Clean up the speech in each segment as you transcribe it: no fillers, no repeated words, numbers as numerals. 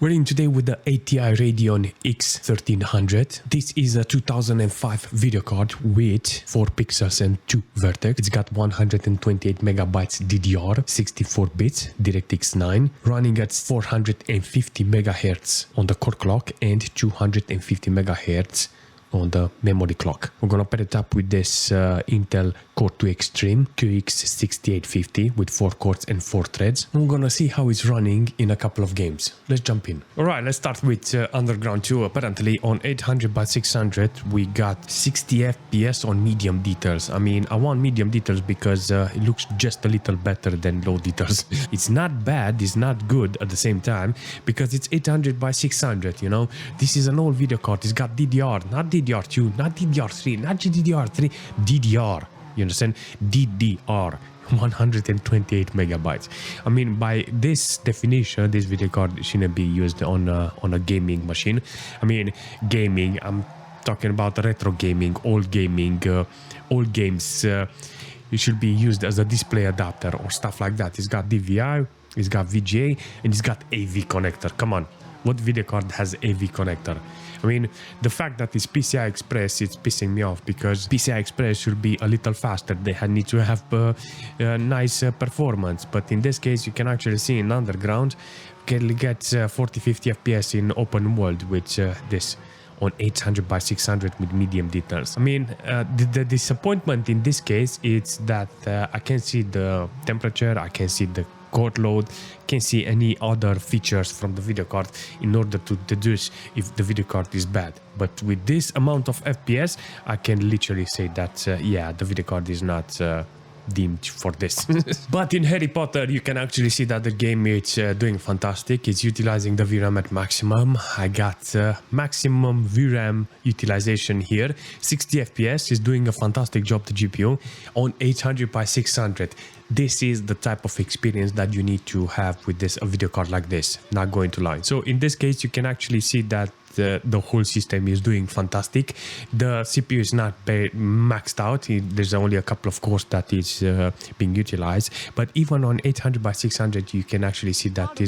We're in today with the ATI Radeon X1300. This is a 2005 video card with 4 pixels and 2 vertex. It's got 128 megabytes DDR, 64 bits, DirectX 9, running at 450 megahertz on the core clock and 250 megahertz on the memory clock. We're gonna pair it up with this Intel Core 2 Extreme QX6850 with 4 cores and 4 threads. We're gonna see how it's running in a couple of games. Let's jump in. Alright, let's start with Underground 2. Apparently on 800 by 600 we got 60 FPS on medium details. I mean, I want medium details because it looks just a little better than low details. It's not bad, it's not good at the same time because it's 800 by 600, you know. This is an old video card. It's got DDR, not DDR2, not DDR3, not GDDR3, DDR. You understand? DDR, 128 megabytes. I mean, by this definition, this video card shouldn't be used on a gaming machine. I mean, gaming, I'm talking about retro gaming, old gaming, old games. It should be used as a display adapter or stuff like that. It's got DVI, it's got VGA, and it's got AV connector. Come on, what video card has AV connector? I mean, the fact that it's PCI Express, it's pissing me off because PCI Express should be a little faster. They need to have nice performance. But in this case, you can actually see in Underground, can get 40-50 FPS in open world with this on 800 by 600 with medium details. I mean, the disappointment in this case is that I can't see the temperature, I can't see the core load, can't see any other features from the video card in order to deduce if the video card is bad. But with this amount of FPS, I can literally say that, yeah, the video card is not deemed for this. But in Harry Potter, you can actually see that the game is doing fantastic. It's utilizing the VRAM at maximum. I got maximum VRAM utilization here. 60 FPS is doing a fantastic job, the GPU, on 800 by 600. This is the type of experience that you need to have with this a video card like this, not going to lie. So in this case, you can actually see that the whole system is doing fantastic. The CPU is not maxed out. There's only a couple of cores that is being utilized. But even on 800 by 600, you can actually see that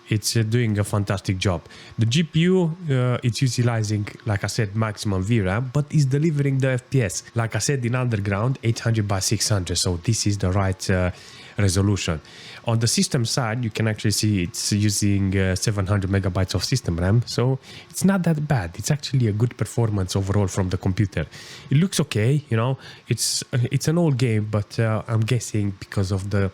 it's doing a fantastic job. The GPU, it's utilizing, like I said, maximum VRAM, but is delivering the FPS. Like I said, in Underground, 800 by 600. So this is the right resolution. On the system side, you can actually see it's using 700 megabytes of system RAM. So it's not that bad. It's actually a good performance overall from the computer. It looks okay, you know. It's an old game, but I'm guessing because of the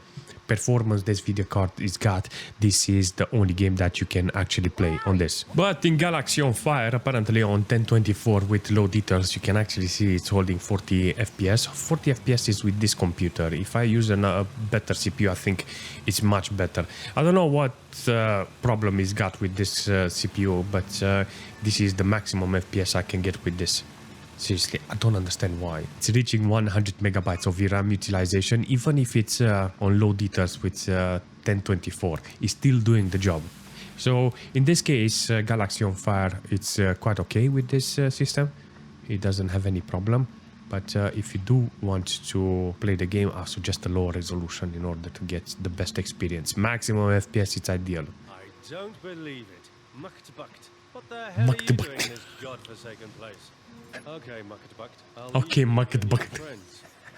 performance this video card is got, this is the only game that you can actually play on this. But in Galaxy on Fire, apparently on 1024 with low details, you can actually see it's holding 40 FPS. 40 FPS is with this computer. If I use a better CPU, I think it's much better. I don't know what problem is got with this CPU, but this is the maximum FPS I can get with this. Seriously, I don't understand why. It's reaching 100 megabytes of VRAM utilization, even if it's on low details with 1024. It's still doing the job. So in this case, Galaxy on Fire, it's quite okay with this system. It doesn't have any problem. But if you do want to play the game, I suggest a lower resolution in order to get the best experience. Maximum FPS, it's ideal. I don't believe it. Mucked-bucked. What the hell are you doing in this godforsaken place? Okay, Mucked-bucked. Okay, Mucked-bucked.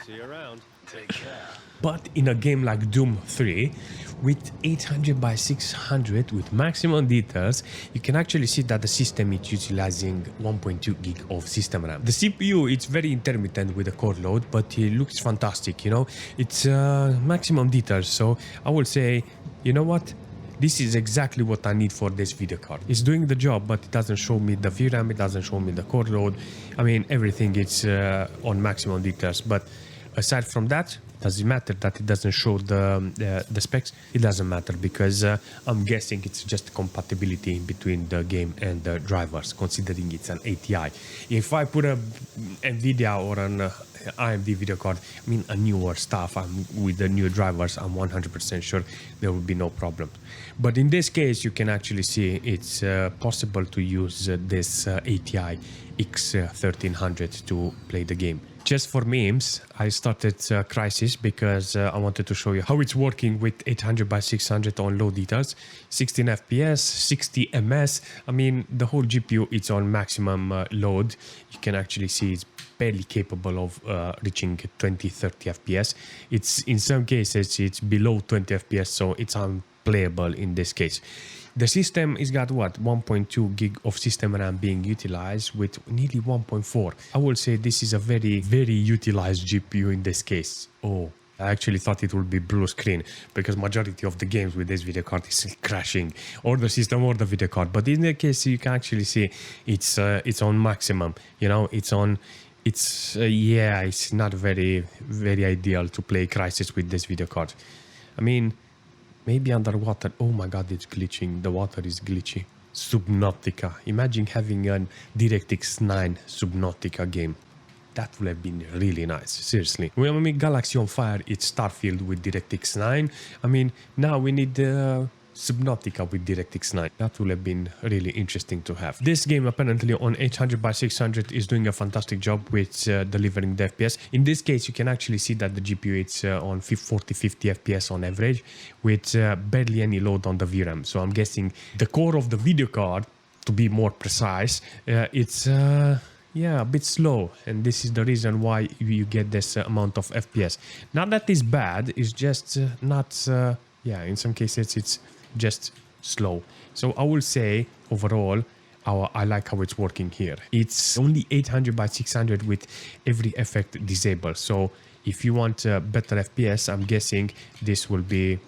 See you around. Take care. But in a game like Doom 3, with 800 by 600 with maximum details, you can actually see that the system is utilizing 1.2 gig of system RAM. The CPU, it's very intermittent with the core load, but it looks fantastic, you know. It's maximum details, so I will say, you know what? This is exactly what I need for this video card. It's doing the job, but it doesn't show me the VRAM, it doesn't show me the core load. I mean, everything is on maximum details. But aside from that, does it matter that it doesn't show the specs? It doesn't matter because I'm guessing it's just compatibility between the game and the drivers, considering it's an ATI. If I put a NVIDIA or an AMD video card, I mean a newer stuff, with the new drivers, I'm 100% sure there will be no problem. But in this case, you can actually see it's possible to use this ATI X1300 to play the game. Just for memes, I started Crysis because I wanted to show you how it's working with 800 by 600 on low details, 16 FPS, 60 ms. I mean, the whole GPU is on maximum load. You can actually see it's barely capable of reaching 20-30 FPS. It's in some cases it's below 20 FPS, so it's unplayable in this case. The system is got what, 1.2 gig of system RAM being utilized with nearly 1.4. I will say this is a very utilized GPU in this case. Oh, I actually thought it would be blue screen because majority of the games with this video card is crashing, or the system or the video card. But in the case you can actually see it's on maximum. You know, it's not very ideal to play Crysis with this video card. I mean, maybe underwater. Oh my god, it's glitching. The water is glitchy. Subnautica. Imagine having a DirectX 9 Subnautica game. That would have been really nice. Seriously. When we make Galaxy on Fire, it's Starfield with DirectX 9. I mean, now we need Subnautica with DirectX 9. That would have been really interesting to have. This game apparently on 800 by 600 is doing a fantastic job with delivering the FPS. In this case, you can actually see that the GPU is on 40-50 FPS on average with barely any load on the VRAM. So I'm guessing the core of the video card, to be more precise, it's yeah, a bit slow, and this is the reason why you get this amount of FPS. Not that it's bad, it's just not yeah, in some cases it's just slow. So I will say overall I like how it's working here. It's only 800 by 600 with every effect disabled. So if you want better FPS, I'm guessing this will be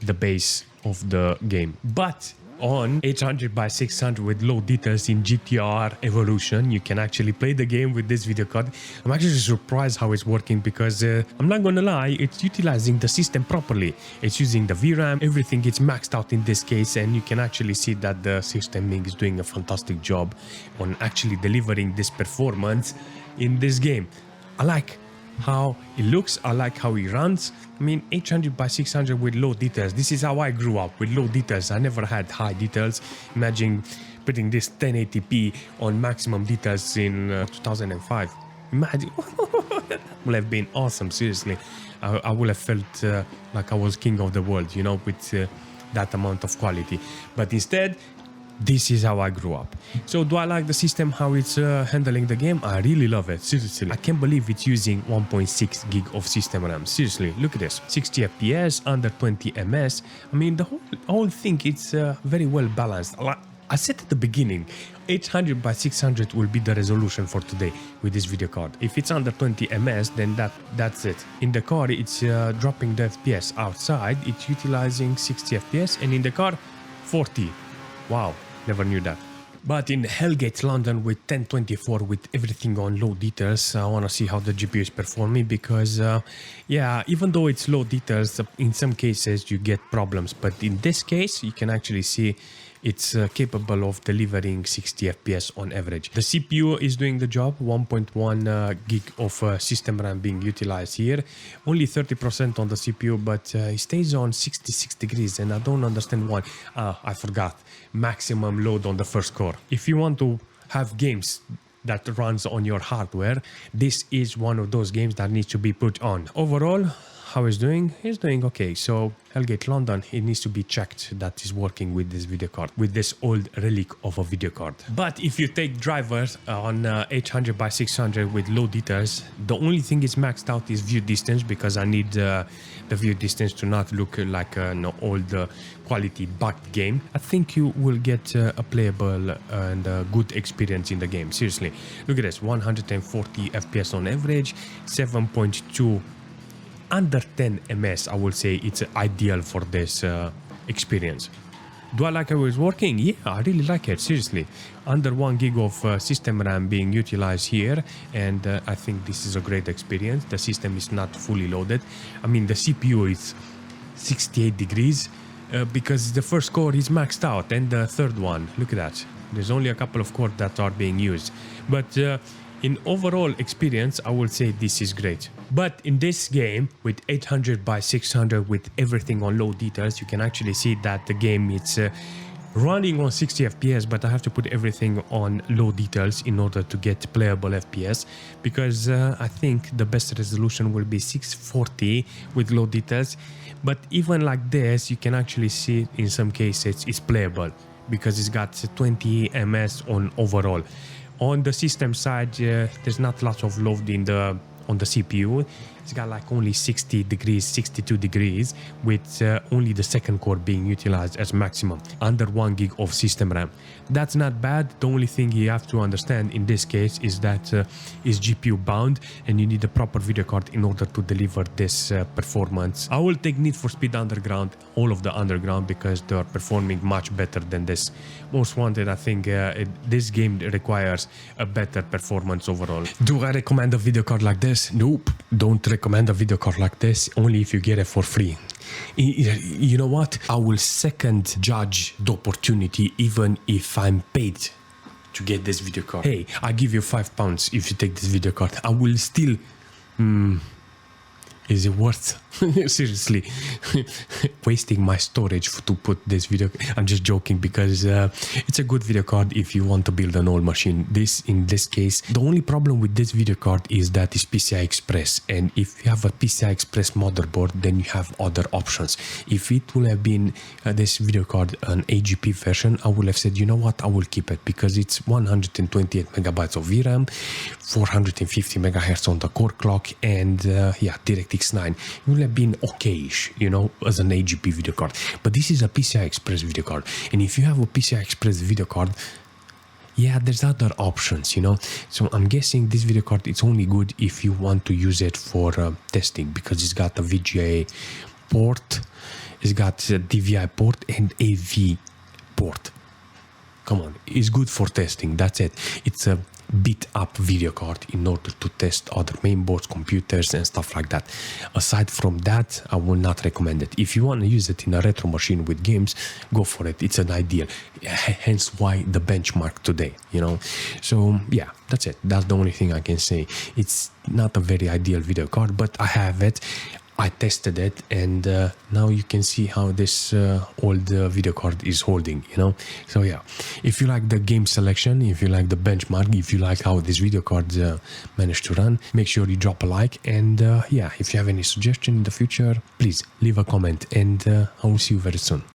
the base of the game. But on 800 by 600 with low details in Gtr Evolution, you can actually play the game with this video card. I'm actually surprised how it's working because I'm not gonna lie, it's utilizing the system properly. It's using the VRAM, everything is maxed out in this case, and you can actually see that the system is doing a fantastic job on actually delivering this performance in this game. I like how it looks, I like how it runs. I mean, 800 by 600 with low details. This is how I grew up, with low details. I never had high details. Imagine putting this 1080p on maximum details in 2005. Imagine, that would have been awesome, seriously. I would have felt like I was king of the world, you know, with that amount of quality. But instead, this is how I grew up. So do I like the system, how it's handling the game? I really love it, seriously. I can't believe it's using 1.6 gig of system RAM. Seriously, look at this. 60 FPS, under 20 ms. I mean, the whole thing, it's very well balanced. I said at the beginning, 800 by 600 will be the resolution for today with this video card. If it's under 20 ms, then that's it. In the car, it's dropping the FPS. Outside, it's utilizing 60 FPS, and in the car, 40. Wow, never knew that. But in Hellgate London with 1024 with everything on low details, I want to see how the GPU is performing because, yeah, even though it's low details, in some cases you get problems. But in this case, you can actually see it's capable of delivering 60 FPS on average. The CPU is doing the job, 1.1 gig of system RAM being utilized here. Only 30% on the CPU, but it stays on 66 degrees and I don't understand why. I forgot. Maximum load on the first core. If you want to have games that runs on your hardware, this is one of those games that needs to be put on. Overall, how it's doing? It's doing okay. So Hellgate London, it needs to be checked that is working with this video card, with this old relic of a video card. But if you take drivers on 800 by 600 with low details, the only thing is maxed out is view distance because I need the view distance to not look like an old quality bugged game. I think you will get a playable and good experience in the game. Seriously, look at this, 140 FPS on average, 7.2 under 10 ms. I will say it's ideal for this experience. Do I like how it's working? Yeah, I really like it, seriously. Under 1 gig of system RAM being utilized here, and I think this is a great experience. The system is not fully loaded. I mean, the CPU is 68 degrees because the first core is maxed out, and the third one, look at that. There's only a couple of cores that are being used. But in overall experience, I will say this is great. But in this game, with 800 by 600 with everything on low details, you can actually see that the game is running on 60 FPS, but I have to put everything on low details in order to get playable FPS, because I think the best resolution will be 640 with low details. But even like this, you can actually see in some cases it's playable because it's got 20 ms on overall. On the system side, there's not lots of load on the CPU. It's got like only 60 degrees, 62 degrees, with only the second core being utilized as maximum, under 1 gig of system RAM. That's not bad. The only thing you have to understand in this case is that it's GPU bound, and you need a proper video card in order to deliver this performance. I will take Need for Speed Underground, all of the Underground, because they are performing much better than this. Most Wanted, I think this game requires a better performance overall. Do I recommend a video card like this? Nope. Don't recommend a video card like this, only if you get it for free. You know what? I will second judge the opportunity even if I'm paid to get this video card. Hey, I give you £5 if you take this video card. I will still... Is it worth? Seriously, wasting my storage to put this video. I'm just joking, because it's a good video card if you want to build an old machine. In this case, the only problem with this video card is that it's PCI Express, and if you have a PCI Express motherboard, then you have other options. If it would have been this video card an AGP version, I would have said, you know what, I will keep it, because it's 128 megabytes of VRAM, 450 megahertz on the core clock, and yeah, DirectX 9. It will have been okayish, you know, as an AGP video card. But this is a PCI Express video card, and if you have a PCI Express video card, yeah, there's other options, you know. So I'm guessing this video card, it's only good if you want to use it for testing, because it's got a VGA port, it's got a DVI port and AV port. Come on, it's good for testing, that's it. It's a beat up video card in order to test other mainboards, computers and stuff like that. Aside from that, I will not recommend it. If you want to use it in a retro machine with games, go for it. It's an ideal, hence why the benchmark today, you know. So yeah, that's it. That's the only thing I can say. It's not a very ideal video card, but I have it. I tested it, and now you can see how this old video card is holding, you know. So yeah, if you like the game selection, if you like the benchmark, if you like how this video card managed to run, make sure you drop a like, and yeah, if you have any suggestion in the future, please leave a comment, and I will see you very soon.